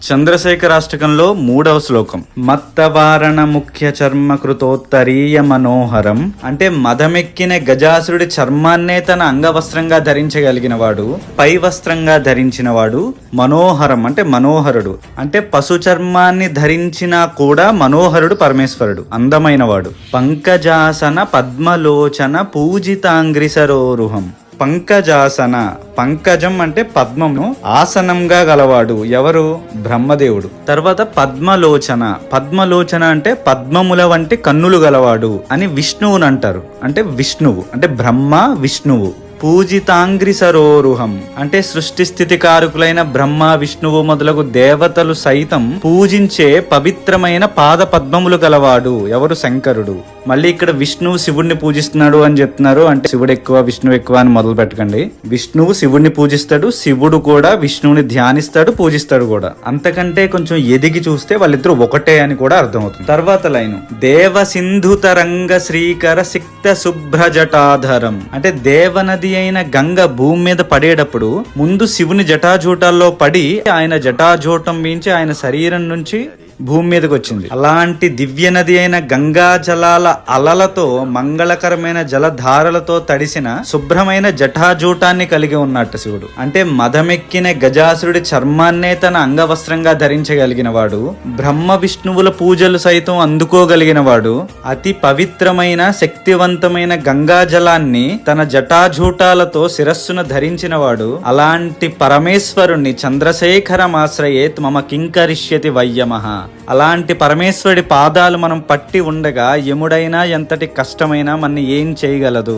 చంద్రశేఖరాష్టకంలో 3వ శ్లోకం. మత్తవారణ ముఖ్య చర్మ కృతోత్తరీయ మనోహరం అంటే మదమెక్కిన గజాసురుడి చర్మాన్నే తన అంగవస్త్రంగా ధరించగలిగిన వాడు, పై వస్త్రంగా ధరించిన వాడు, మనోహరం అంటే మనోహరుడు అంటే పశు చర్మాన్ని ధరించినా కూడా మనోహరుడు పరమేశ్వరుడు, అందమైన వాడు. పంకజాసన పద్మలోచన పూజితాంగ్రి సరోరుహం. పంకజాసన, పంకజం అంటే పద్మము, ఆసనంగా గలవాడు ఎవరు? బ్రహ్మదేవుడు. తర్వాత పద్మలోచన, పద్మలోచన అంటే పద్మముల వంటి కన్నులు గలవాడు అని విష్ణువుని అంటారు. అంటే విష్ణువు అంటే బ్రహ్మ విష్ణువు. పూజితాంగ్రి సరోరుహం అంటే సృష్టి స్థితి కారకులైన బ్రహ్మ విష్ణువు మొదలగు దేవతలు సైతం పూజించే పవిత్రమైన పాద పద్మములు గలవాడు ఎవరు? శంకరుడు. మళ్ళీ ఇక్కడ విష్ణువు శివుడిని పూజిస్తున్నాడు అని చెప్తున్నారు. అంటే శివుడు ఎక్కువ విష్ణువు ఎక్కువ అని మొదలు పెట్టకండి. విష్ణువు శివుడిని పూజిస్తాడు, శివుడు కూడా విష్ణువుని ధ్యానిస్తాడు, పూజిస్తాడు కూడా. అంతకంటే కొంచెం ఎదిగి చూస్తే వాళ్ళిద్దరూ ఒకటే అని కూడా అర్థమవుతుంది. తర్వాత లైను దేవ సింధు తరంగ శ్రీకర సిక్త శుభ్ర జటాధరం అంటే దేవనది అయిన గంగ భూమి మీద పడేటప్పుడు ముందు శివుని జటాజూటాల్లో పడి ఆయన జటాజూటం మించి ఆయన శరీరం నుంచి భూమి మీదకి వచ్చింది. అలాంటి దివ్య నది అయిన గంగా జలాల అలలతో మంగళకరమైన జలధారలతో తడిసిన శుభ్రమైన జటాజూటాన్ని కలిగి ఉన్నట్టు శివుడు. అంటే మదమెక్కిన గజాసురుడి చర్మాన్నే తన అంగవస్త్రంగా ధరించగలిగిన వాడు, బ్రహ్మ విష్ణువుల పూజలు సైతం అందుకోగలిగిన వాడు, అతి పవిత్రమైన శక్తివంతమైన గంగా జలాన్ని తన జటాజూటాలతో శిరస్సును ధరించిన వాడు. అలాంటి పరమేశ్వరుణ్ణి చంద్రశేఖరమాశ్రయేత్ మమ కింకరిష్యతి వయ్యమః. అలాంటి పరమేశ్వరుడి పాదాలు మనం పట్టి ఉండగా యముడైనా ఎంతటి కష్టమైనా మన ఏం చేయగలదు?